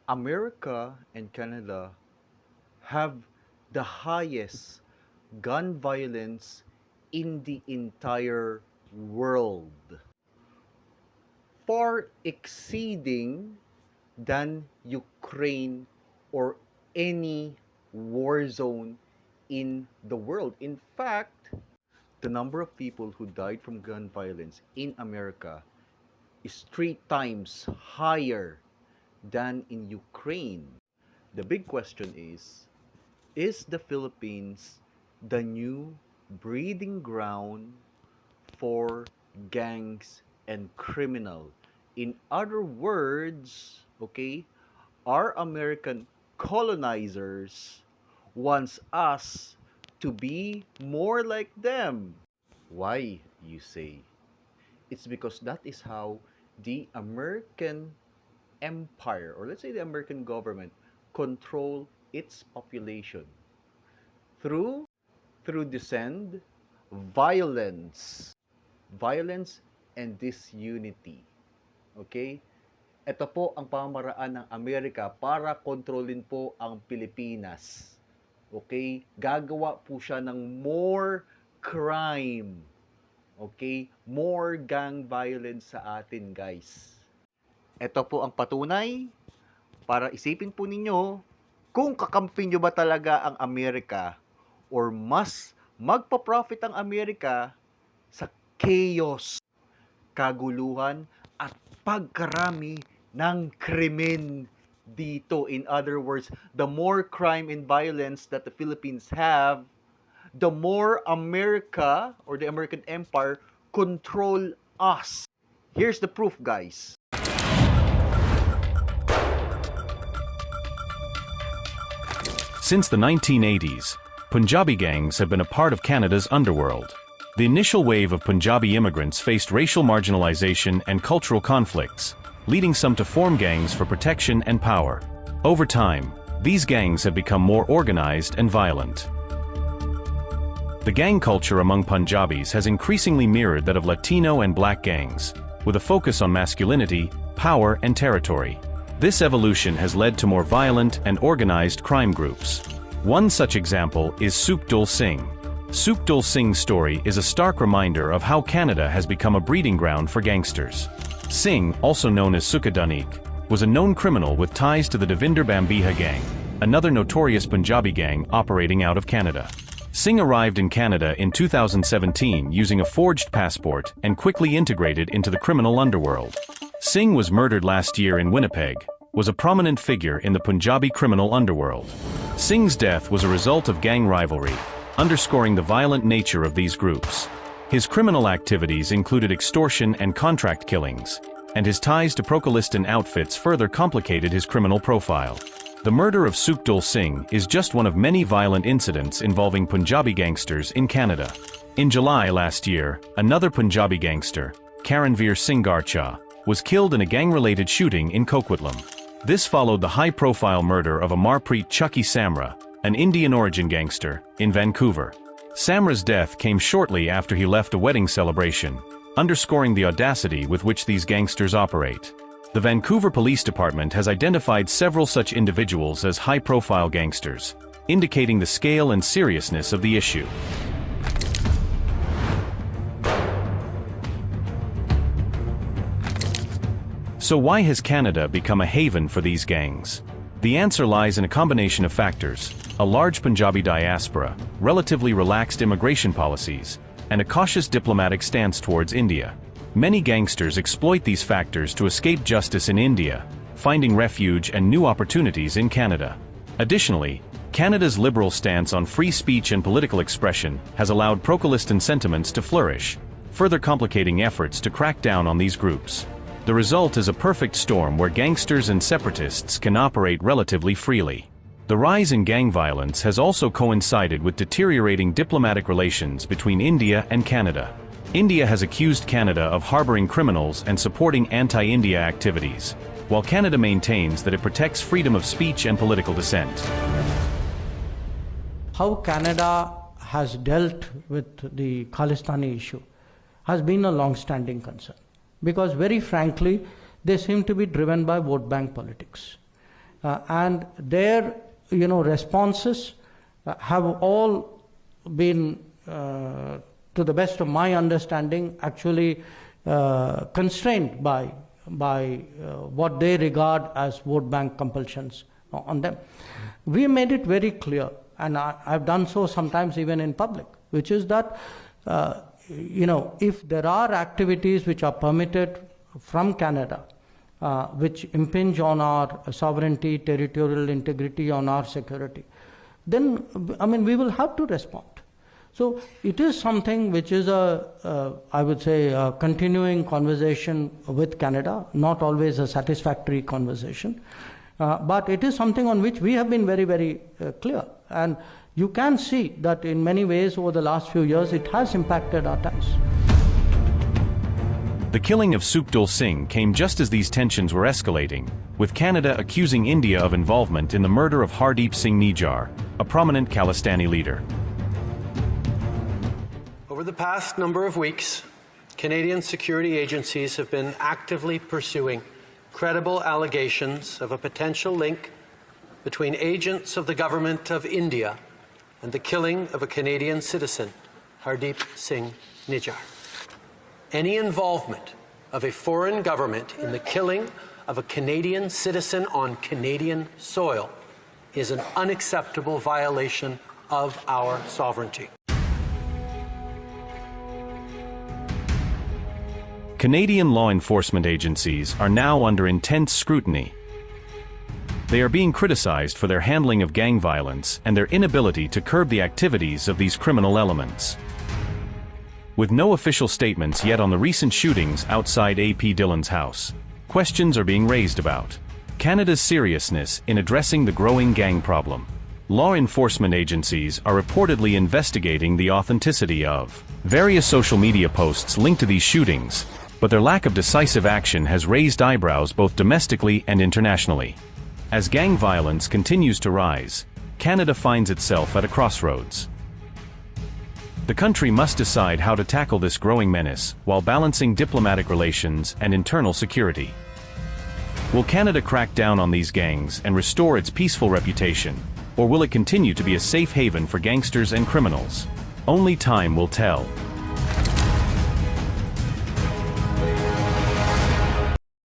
America and Canada have the highest gun violence in the entire world, far exceeding than Ukraine or any war zone in the world. In fact, the number of people who died from gun violence in America is 3 times higher than in Ukraine. The big question is the Philippines the new breeding ground for gangs and criminal? In other words, okay, our American colonizers wants us to be more like them. Why, you say? It's because that is how the American empire, or let's say the American government, control its population through descend violence, violence and disunity. Okay? Ito po ang pamamaraan ng Amerika para kontrolin po ang Pilipinas. Okay? Gagawa po siya ng more crime. Okay? More gang violence sa atin, guys. Ito po ang patunay para isipin po ninyo kung kakampi nyo ba talaga ang Amerika or mas magpa-profit ang Amerika sa chaos, kaguluhan at pagkarami ng krimen dito. In other words, the more crime and violence that the Philippines have, the more America or the American Empire control us. Here's the proof, guys. Since the 1980s, Punjabi gangs have been a part of Canada's underworld. The initial wave of Punjabi immigrants faced racial marginalization and cultural conflicts, leading some to form gangs for protection and power. Over time, these gangs have become more organized and violent. The gang culture among Punjabis has increasingly mirrored that of Latino and black gangs, with a focus on masculinity, power, and territory. This evolution has led to more violent and organized crime groups. One such example is Sukhdul Singh. Sukhdul Singh's story is a stark reminder of how Canada has become a breeding ground for gangsters. Singh, also known as Sukadanik, was a known criminal with ties to the Devinder Bambiha gang, another notorious Punjabi gang operating out of Canada. Singh arrived in Canada in 2017 using a forged passport and quickly integrated into the criminal underworld. Singh was murdered last year in Winnipeg, was a prominent figure in the Punjabi criminal underworld. Singh's death was a result of gang rivalry, underscoring the violent nature of these groups. His criminal activities included extortion and contract killings, and his ties to pro-Khalistan outfits further complicated his criminal profile. The murder of Sukhdul Singh is just one of many violent incidents involving Punjabi gangsters in Canada. In July last year, another Punjabi gangster, Karanveer Singh Garcha, was killed in a gang-related shooting in Coquitlam. This followed the high-profile murder of Amarpreet Chucky Samra, an Indian-origin gangster, in Vancouver. Samra's death came shortly after he left a wedding celebration, underscoring the audacity with which these gangsters operate. The Vancouver Police Department has identified several such individuals as high-profile gangsters, indicating the scale and seriousness of the issue. So why has Canada become a haven for these gangs? The answer lies in a combination of factors: a large Punjabi diaspora, relatively relaxed immigration policies, and a cautious diplomatic stance towards India. Many gangsters exploit these factors to escape justice in India, finding refuge and new opportunities in Canada. Additionally, Canada's liberal stance on free speech and political expression has allowed pro-Khalistan sentiments to flourish, further complicating efforts to crack down on these groups. The result is a perfect storm where gangsters and separatists can operate relatively freely. The rise in gang violence has also coincided with deteriorating diplomatic relations between India and Canada. India has accused Canada of harboring criminals and supporting anti-India activities, while Canada maintains that it protects freedom of speech and political dissent. How Canada has dealt with the Khalistani issue has been a long-standing concern, because very frankly, they seem to be driven by vote bank politics. and their responses have all been, to the best of my understanding, actually constrained by what they regard as vote bank compulsions on them. We made it very clear, and I've done so sometimes even in public, which is that if there are activities which are permitted from Canada, which impinge on our sovereignty, territorial integrity, on our security, then we will have to respond. So it is something which is I would say, a continuing conversation with Canada, not always a satisfactory conversation, but it is something on which we have been very, very clear. And you can see that in many ways over the last few years it has impacted our ties. The killing of Sukhdol Singh came just as these tensions were escalating, with Canada accusing India of involvement in the murder of Hardeep Singh Nijjar, a prominent Khalistani leader. Over the past number of weeks, Canadian security agencies have been actively pursuing credible allegations of a potential link between agents of the government of India and the killing of a Canadian citizen, Hardeep Singh Nijjar. Any involvement of a foreign government in the killing of a Canadian citizen on Canadian soil is an unacceptable violation of our sovereignty. Canadian law enforcement agencies are now under intense scrutiny. They are being criticized for their handling of gang violence and their inability to curb the activities of these criminal elements. With no official statements yet on the recent shootings outside AP Dillon's house, questions are being raised about Canada's seriousness in addressing the growing gang problem. Law enforcement agencies are reportedly investigating the authenticity of various social media posts linked to these shootings, but their lack of decisive action has raised eyebrows both domestically and internationally. As gang violence continues to rise, Canada finds itself at a crossroads. The country must decide how to tackle this growing menace while balancing diplomatic relations and internal security. Will Canada crack down on these gangs and restore its peaceful reputation, or will it continue to be a safe haven for gangsters and criminals? Only time will tell.